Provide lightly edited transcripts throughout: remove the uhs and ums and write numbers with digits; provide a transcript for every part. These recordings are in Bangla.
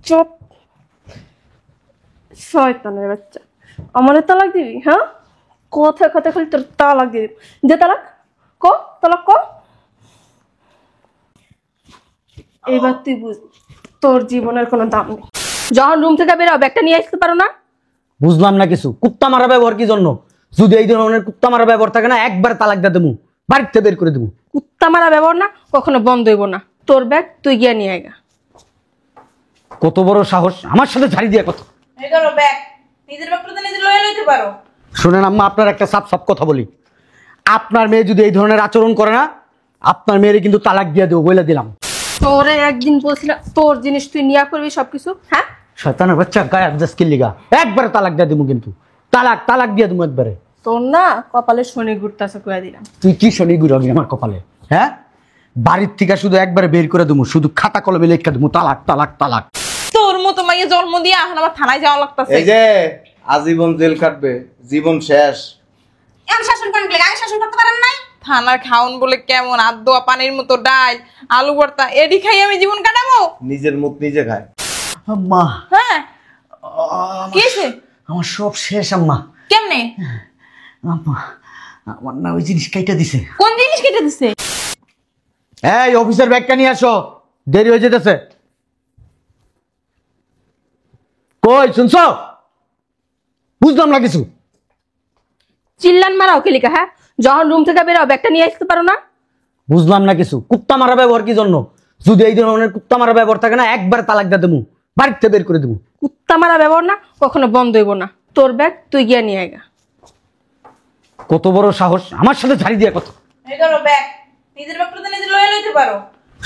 চুপ। শয়তানের বাচ্চা, আমারে তালাক দিবি? হ্যাঁ, কথায় কথায় খালি তোর তালাক দিবি। দে তালাক, ক তালাক ক। এবার তুই বুঝ, তোর জীবনের কোনো দাম নেই। যখন রুম থেকে বেরো ব্যাগটা নিয়ে আসতে পারো না? বুঝলাম না কিছু। কুত্তা মারা ব্যবহার কি জন্য? যদি এই ধরনের কুত্তা মারা ব্যবহার থাকে না, একবার তালাক দিয়ে দেবো, বাড়িতে বের করে দেবো। কুত্তা মারা ব্যবহার না কখনো বন্ধ হইব না। তোর ব্যাগ তুই গিয়ে নিয়ে আয় গা। কত বড় সাহস আমার সাথে ঝাড়ি দিয়ে কথা। এই ধরো ব্যাগ, নিজের ব্যাগটা তো নিজে লয়ে লইতে পারো। শুনেন আম্মা, আপনার একটা সব কথা বলি। আপনার মেয়ে যদি এই ধরনের আচরণ করে না, আপনার মেয়েরে কিন্তু তালাক দিয়ে দেবো বলে দিলাম। তোরে একদিন বলছিলাম তোর জিনিস তুই নিয়ে করবি সবকিছু। হ্যাঁ, শয়তানের বাচ্চা, গায়ে আবদাস কি লিগা? একবারে তালাক দিয়ে দেবো, কিন্তু তালাক দিয়ে দেবো একবারে। তোর না কপালে শনি ঘুরতাছে কইয়া দিলাম। তুই কি শনি ঘুরাবি আমার কপালে? হ্যাঁ, বাড়ির থেকে শুধু একবারে বের করে দেবো, শুধু খাতা কলমে লেখা দেবো তালাক তালাক তালাক। তোর মতো মাইয়া জন্ম দিয়ে এখন আমার থানায় যাওয়া লাগতেছে। এই যে আজীবন জেল কাটবে, জীবন শেষ। এমন শাসন করেন কি? আগে শাসন করতে পারেন নাই? থানার খাওন বলে কেমন আদোয়া পানির মতো ডাল আলু ভর্তা এডি খাই আমি জীবন কাটাবো? নিজের মুখ নিজে খায়। আম্মা, হ্যাঁ, কি হয়েছে? আমার সব শেষ আম্মা। কেমনে? আম্মা, আমার না ওই জিনিস কাইটা দিছে। কোন জিনিস কেটে দিছে? এই অফিসের ব্যাগটা নিয়ে আসো, দেরি হয়ে যেতেছে। কই শুনছো? বুঝলাম না কিছু। চিল্লান মারাও কেলিকা? হ্যাঁ, যখন রুম থেকে বেরো ব্যাগটা নিয়ে আসতে পারো না? বুঝলাম না কিছু। কুত্তা মারা ব্যবহার কি জন্য? যদি এই ধরনের কুত্তা মারা ব্যবহার থাকে না, একবার তালাক দিয়ে দেবো, বাড়িতে বের করে দেবো। কুত্তা মারা ব্যবহার না কখনো বন্ধ হইব না। তোর ব্যাগ তুই গিয়ে নিয়ে আয় গা। কত বড় সাহস আমার সাথে ঝাড়ি দিয়ে কথা। এই ধরো ব্যাগ, নিজের ব্যাগটা তো নিজে লয়ে লইতে পারো।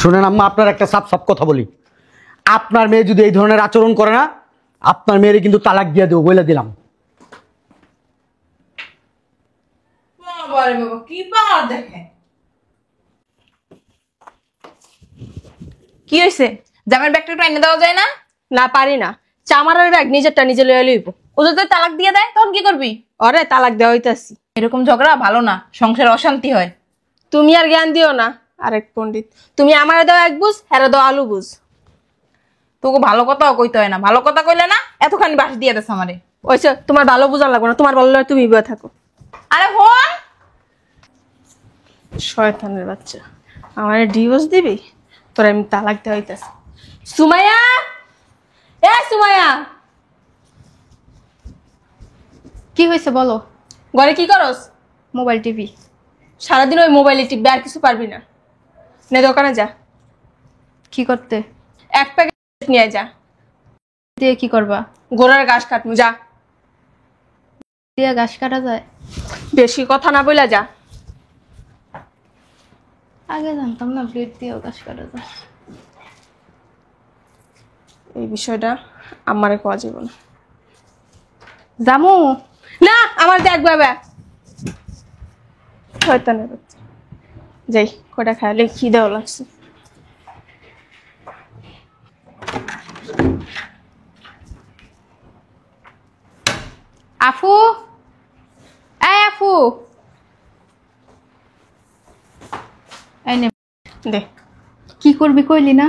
শুনেন আম্মা, আপনার একটা সব কথা বলি। আপনার মেয়ে যদি এই ধরনের আচরণ করে না, আপনার মেয়েরে কিন্তু তালাক দিয়ে দেবো বলে দিলাম। বাবারে বাবা, কি পাওয়ার দেখে। কি হয়েছে? জামার ব্যাগটা একটু এনে দেওয়া যায় না? না পারি না, চামারের ব্যাগ নিজেরটা নিজে লইয়া লইব। ও যদি তালাক দিয়ে দেয় তখন কি করবি? অরে তালাক দেওয়া হইতাছি। এরকম ঝগড়া ভালো না, সংসারে অশান্তি হয়। তুমি আর জ্ঞান দিও না। আরেক পণ্ডিত, তুমি আমারে দাও এক বুঝ, হেরে দাও আলু বুঝ। তোকে ভালো কথাও কইতে হয় না, ভালো কথা কইলে না এতখানি বাস দিয়ে দেছে আমারে। ওইসে তোমার ভালো বুঝা লাগবে না, তোমার ভালো লাগে তুমি বয়ে থাকো। আরে হন, শয়তানের বাচ্চা, আমারে ডিভোর্স দিবি? তোর আমি তালাক দেওয়া হইতাছি। সুমাইয়া, এ সুমাইয়া, কি হয়েছে বলো? ঘরে কি করস? Mobile TV. সারাদিন ওই মোবাইলে টিপবে, আর কিছু পারবি না। নে দোকানে যা, কি করতে? এক প্যাকেট নিয়ে যা। দিয়ে কি করবা? গোড়ার ঘাস কাটমু, যা। দিয়ে ঘাস কাটা যায়? বেশি কথা না বইলা যা। আগে জানতাম না ব্লেড দিয়েও ঘাস কাটা যায়। এই বিষয়টা আমারে কোয়া যাবে না। জামু না, আমার দেখ বাবা, শয়তানের বাচ্চা। যাই, কটা খাইলে খিদেও লাগছে। আফু, এই আফু, এই নে। দে। কি করবি কইলি না?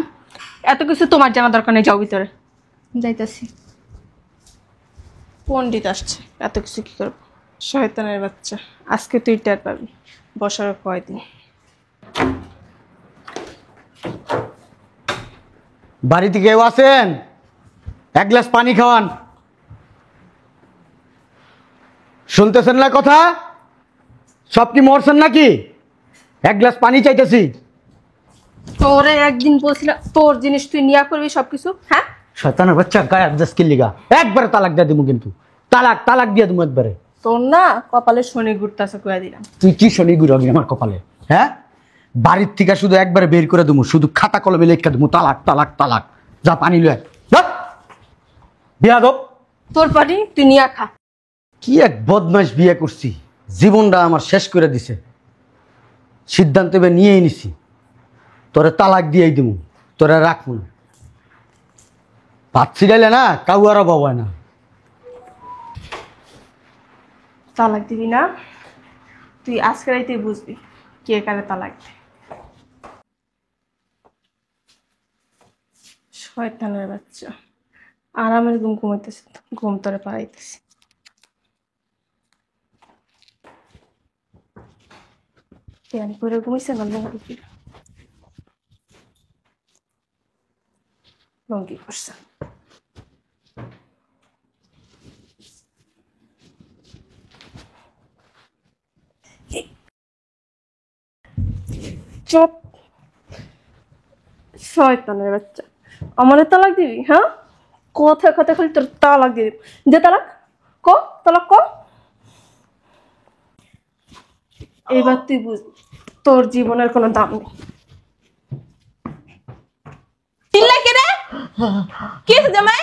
এত কিছু তোমার জানা দরকার নেই, যাও ভিতরে। যাইতাছি। পণ্ডিত আসছে, এত কিছু কি করবো? শয়তানের বাচ্চা, আজকে তুই টের পাবি। বসার কয়দিন। বাড়িতে কেউ আছেন? এক গ্লাস পানি খাওয়ান। শুনতেছেন না কথা? সব কি মরছেন নাকি? এক গ্লাস পানি চাইতেছি। তোরে একদিন বলছিলাম তোর জিনিস তুই নিয়ে করবি সবকিছু। হ্যাঁ, শয়তানের বাচ্চা, গায়ে আবদাস কি লিগা? একবারে তালাক দিয়ে দেবো, কিন্তু তালাক দিয়ে দেবো একবারে। তোর না কপালে শনি ঘুরতাছে কইয়া দিলাম। তুই কি শনি ঘুরাবি আমার কপালে? হ্যাঁ, বাড়ির থেকে শুধু একবারে বের করে দেবো, শুধু খাতা কলমে লেখা দেবো তালাক তালাক তালাক। যা পানি লয়, বিয়া দো। তোর পানি তুই নিয়ে খা। কি এক বদমাইশ বিয়ে করছি, জীবনটা আমার শেষ করে দিছে। সিদ্ধান্ত এবার নিয়েই নিছি, তোরে তালাক দিয়েই দেবো, তোরা রাখবো না। ভাত ছিড়াইলে না কাউ আর অভাব হয় না। তালাক দিবি না? তুই আজকে রাইতেই বুঝবি কে কারে তালাক দে। শয়তানের বাচ্চা, আরামের ঘুম ঘুমাইতেছে, ঘুম তোরে পাড়াইতেছি। প্যান করে ঘুমাইছে না লঙ্গি লঙ্গি করছে। চুপ, শয়তানের বাচ্চা, আমারে তালাক দিবি? হ্যাঁ, কথায় কথায় খালি তোর তালাক দিয়ে দিবি। দে তালাক, ক তালাক ক। এবার তুই বুঝ তোর জীবনের কোনো দাম নেই। চিল্লা কে রে? কি হয়েছে জামাই?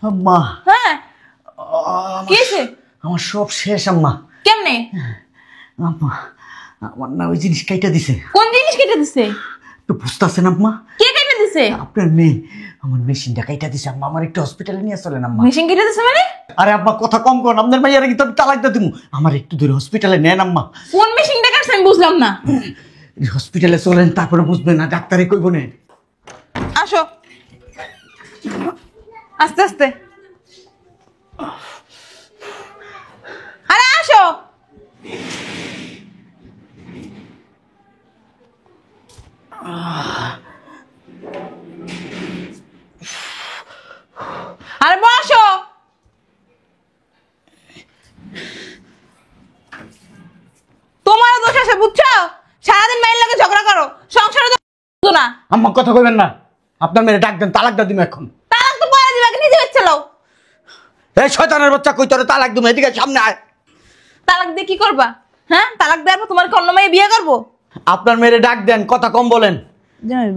আম্মা, হ্যাঁ কি হয়েছে? আমার সব শেষ আম্মা। কেমনে? আম্মা, আমার না ওই জিনিস কাইটা দিছে। কোন জিনিস কেটে দিছে? একটু বুঝতেছেন আম্মা? কে কেটে দিছে? আপনার মেয়ে আমার মেশিনটা কাইটা দিছে আম্মা। আমার একটু হসপিটালে নিয়ে চলেন আম্মা। মেশিন কেটে দিছে মানে? আরে আব্বা কথা কম করুন, আপনার মাইয়ারে কি তুমি তালাক দিয়ে দিমু? আমার একটু ধরে হসপিটালে নেন আম্মা। কোন মেশিনটা কাটছে আমি বুঝলাম না। হসপিটালে চলেন, তারপরে বুঝবেন না, ডাক্তারে কইব না। আসো আস্তে আস্তে, আরে আসো। আরে বসো। তোমারও দোষ আছে বুঝছো? সারাদিন মেয়ের লাগে ঝগড়া করো, সংসারে তো না। আম্মা কথা কইবেন না, আপনার মেয়ে ডাক দেন, তালাক দিয়ে দিমু এখন। তালাক তো পরে দিবে, আগে নিজে বেঁচে লও। এই শয়তানের বাচ্চা, কই তোরে তালাক দিমু? এদিকে সামনে আয়। তালাক দিয়ে কি করবা? হ্যাঁ, তালাক দেওয়ার পর তোমার কি অন্য মেয়ে বিয়ে করবো? আপনার মেয়েরে ডাক দেন, কথা কম বলেন।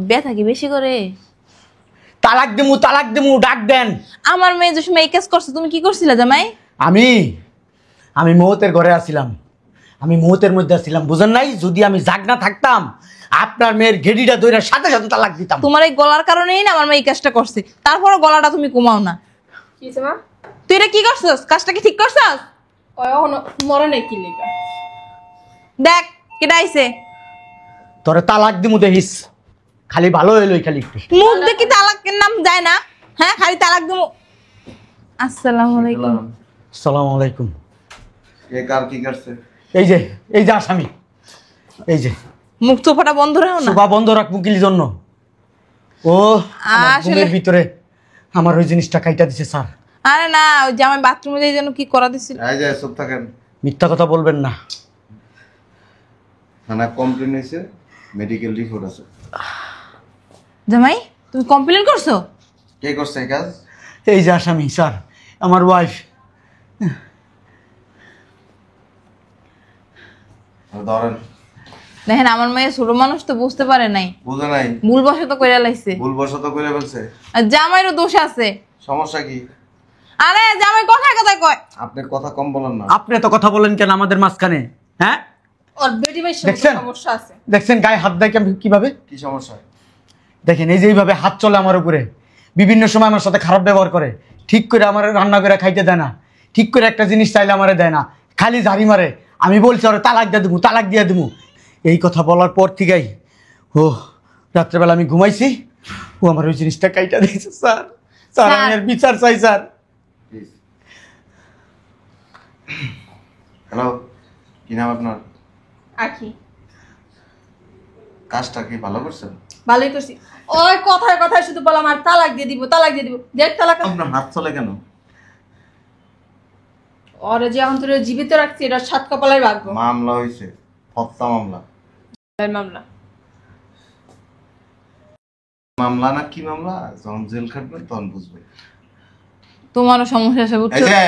ব্যথা কি বেশি করে? তালাক দিমু, তালাক দিমু, ডাক দেন। আমার মেয়ে যে সময় এই কাজ করছে তুমি কি করছিলা জামাই? আমি মৌতের ঘরে আছিলাম, আমি মৌতের মধ্যে আছিলাম, বুঝেন নাই? যদি আমি জাগনা থাকতাম আপনার মেয়ের গেডিটা ধরে সাথে সাথে তালাক দিতাম। তোমার এই গলার কারণেই না আমার মেয়ে এই কাজটা করছে, তারপরও গলাটা তুমি কমাও না। কি হয়েছে মা? তুই এটা কি করছস? কাজটা কি ঠিক করছস? মরে নাই কি লেগা? দেখ কেডা আইছে। তোরে তালাক দিমু দেখিস, খালি ভালো হইলো খালি একটু। মুখ দেখি তালাকের নাম যায় না। হ্যাঁ, খালি তালাক দেবো। আসসালামু আলাইকুম। আসসালামু আলাইকুম। কে কার কি করছে? এই যে আসামি, এই যে মুখ চোপাটা বন্ধ রাখো না। সুবা বন্ধ রাখ মুকিল জন্য। ও আমার আসলে- ঘুমের ভিতরে আমার ওই জিনিসটা কাইটা দিছে স্যার। আরে না, ওই জামাই বাথরুমে যাই যেন কি করা দিছিল। এই যে চুপ থাকেন। মিথ্যা কথা বলবেন না। থানা কমপ্লেন হয়েছে, মেডিকেল রিপোর্ট আছে। জামাই তুমি কমপ্লেন করছো? কে করছে এই কাজ? এই যে আসামি স্যার, আমার ওয়াইফ। ধরেন। দেখেন আমার মেয়ে ছোট মানুষ তো বুঝতে পারে নাই, বুঝে নাই, ভুলবশত কইরা লাইছে। ভুলবশত করে ফেলছে। আর জামাইরও দোষ আছে। সমস্যা কি? আরে জামাই কথায় কথায় কয়। আপনি কথা কম বলেন না। আপনি তো কথা বলেন কেন আমাদের মাঝখানে? হ্যাঁ, ওর বেটি ভাই দেখছেন? সমস্যা আছে। দেখছেন গায়ে হাত দেয় কিভাবে? কি সমস্যা? দেখেন এই যে এইভাবে হাত চলে আমার উপরে, বিভিন্ন সময় আমার সাথে খারাপ ব্যবহার করে, ঠিক করে আমার রান্না করে খাইতে দেয় না, ঠিক করে একটা জিনিস চাইলে আমারে দেয় না, খালি ঝাড়ি মারে। আমি বলছি ওরে তালাক দিয়ে দেবো, তালাক দিয়ে দেবো। এই কথা বলার পর থেকেই ও রাত্রেবেলা আমি ঘুমাইছি, ও আমার ওই জিনিসটা কাইটা দিয়েছে স্যার। স্যার আমি এর বিচার চাই স্যার। হ্যালো, কি নাম আপনার? আখি। কাজটা কি ভালো করছেন? ভালোই করছি। ওই কথায় কথায় শুধু বললাম আর তালাক দিয়ে দিব, তালাক দিয়ে দিব। দেখ তালাক। আপনার হাত চলে কেন? ওরে যে এখন তোর জীবিত রাখছি, এটা সাত কপালের ভাগ্য। মামলা হয়েছে, হত্যা মামলা। মামলা মামলা না কি মামলা? যখন জেল খাটবেন তখন বুঝবেন। তোমারও সমস্যা আছে এই বুঝছো? যে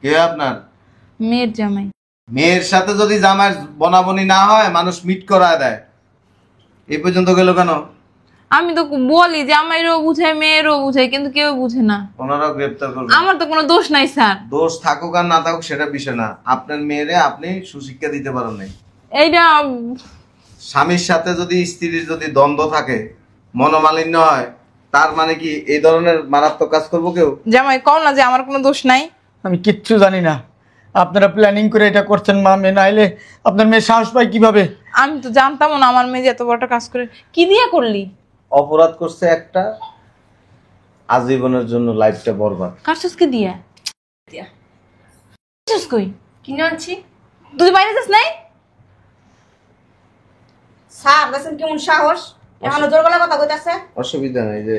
কে আপনার? মেয়ের জামাই। মেয়ের সাথে যদি জামাইয়ের বনাবনি না হয় মানুষ মিট করায় দেয়। এই পর্যন্ত গেল কেন? আমি তো বলি জামাইরও বুঝাই মেয়েরও বুঝাই, কিন্তু কেউ বুঝে না। ওনারাও গ্রেপ্তার করবেন। আমার তো কোনো দোষ নাই স্যার। দোষ থাকুক আর না থাকুক সেটা বিষয় না। আপনার মেয়েরে আপনি সুশিক্ষা দিতে পারেন নাই। এইটা স্বামীর সাথে যদি স্ত্রীর যদি দ্বন্দ্ব থাকে, মনোমালিন্য হয়, তার মানে কি এই ধরনের মারাত্মক কাজ করবো কেউ? জামাই কও না যে আমার কোনো দোষ নাই। আমি কিচ্ছু জানি না, আপনারা প্ল্যানিং করে এটা করছেন মা। মেয়ে নাইলে আপনার মেয়ে সাহস পায় কিভাবে? আমি তো জানতাম না আমার মেয়ে যে এত বড় একটা কাজ করে। কি দিয়া করলি? অপরাধ করছে একটা, আজীবনের জন্য লাইফটা বরবাদ। কারছসকে দিয়া দিয়া কারছস কই কিনে আনছি। তুই বাইরে যাস নাই? স্যার দেখেন কেমন সাহস, এখনো জোর গলা কথা কইতাছে। অসুবিধা নেই, যে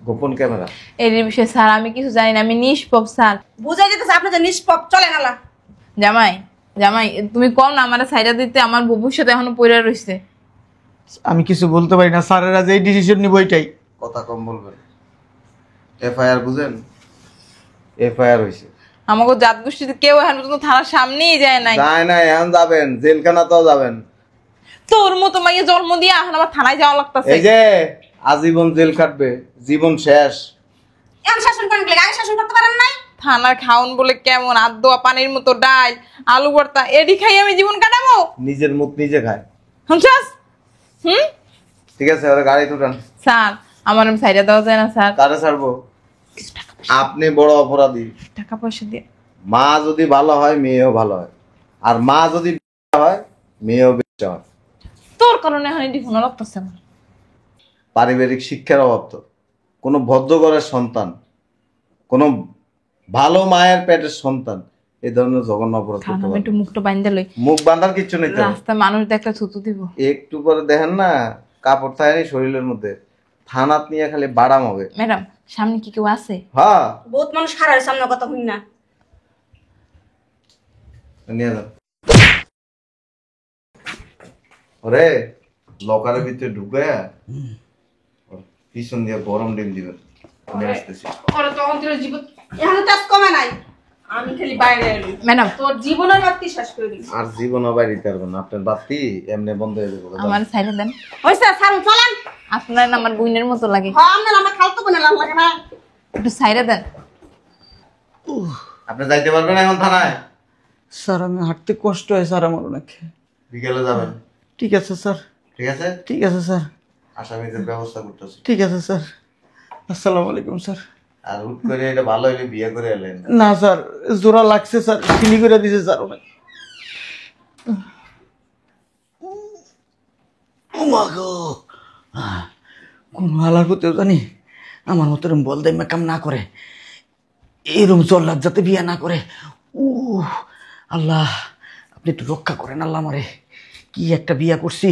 গোপন ক্যামেরা। এর বিষয়ে স্যার আমি কিছু জানি না, আমি নিষ্পাপ স্যার। বুঝাই যেতেছে আপনি যে নিষ্পাপ, চলেন আলা। জামাই জামাই তুমি কম না আমার সাইডা দিতে, আমার ভবিষ্যৎ এখনো পড়ে রইছে। আমি কিছু বলতে পারি না, স্যারেরা যেই ডিসিশন নিব ওইটাই। কথা কম বলবেন। এফআইআর বুঝেন? এফআইআর হয়েছে। আমাকে জাত গোষ্ঠীতে কেউ এখন পর্যন্ত থানার সামনেই যায় নাই। যায় না, এখন যাবেন জেলখানাতেও যাবেন। তোর মতো মাইয়ে জন্ম দিয়ে এখন আমার থানায় যাওয়া লাগতেছে। এই যে আজীবন জেল কাটবে, জীবন শেষ। এখন শাসন করেন কি আগে শাসন করতে পারেন নাই? থানার খাউন বলে কেমন, আদোয়া পানির মতো ডাল আলু ভর্তা এডি খাই আমি জীবন কাটাবো? নিজের মুখ নিজে খায়। শুনছাস? ঠিক আছে, ওরা গাড়ি তুটান। স্যার আমার সাইডে দেওয়া যায় না স্যার। কারে ছাড়বো? আপনি বড় অপরাধী। টাকা পয়সা দিয়ে মা যদি ভালো হয় মেয়েও ভালো হয়, আর মা যদি বেশ্যা হয় মেয়েও বেশ্যা হয়। তোর কারণে এখন এটি ফোন লাগতেছে আমার। পারিবারিক শিক্ষার অভাব তো। কোনো ভদ্র ঘরের সন্তান, কোনো ভালো মায়ের পেটের সন্তান এই ধরনের জঘন্য অপরাধ করতে আমি পারে। একটু মুখটা বাইন্দা লই, মুখ বাঁধার কিচ্ছু নেই তো। রাস্তায় মানুষ দেখলে থুতু দিব। একটু পরে দেখেন না কাপড় থাকে শরীরের মধ্যে, থানাত নিয়ে খালি বাড়াম হবে। ম্যাডাম সামনে কি কেউ আছে? হ্যাঁ, বহুত মানুষ খারাপ সামনে কথা শুন না। নিয়ে যান। ওরে লকারের ভিতরে ঢুকে ওর পিছন দিয়ে গরম ডিম দিবেন। আমি আসতেছি। ওরা তো অন্তরের জীবন এখনো তেজ কমে নাই। আমি খালি বাইরে এলাম। ম্যাডাম তোর জীবনের বাতি শেষ করে দিই। আর জীবনও বাইরে পারবেন না, আপনার বাতি এমনি বন্ধ হয়ে যাবে। আমার সাইডে দেন। হইছে সারুন চলেন। আপনার না আমার বোনের মতো লাগে, হ্যাঁ আমরা আমরা খালতো বনে লাগে না। একটু সাইডে দেন। আপনি যাইতে পারবেন এখন থানায়? স্যার আমি হাঁটতে কষ্ট হয় স্যার আমার অনেক। বিকেলে যাবেন। ঠিক আছে স্যার। ঠিক আছে, ঠিক আছে স্যার। আসামিদের ব্যবস্থা করতেছি। ঠিক আছে স্যার। আসসালামু আলাইকুম স্যার। আর হুট করে এটা ভালো হইলে বিয়ে করে এলেন। না স্যার, জোড়া লাগছে স্যার, চিনি করে দিছে স্যার অনেক। মাগো কোন হালার হতেও জানি আমার মতো এরম বল দেয় মেকাম না করে, এরম জল্লাদ যাতে বিয়ে না করে। আল্লাহ আপনি একটু রক্ষা করেন আল্লাহ আমারে। কি একটা বিয়া করছি,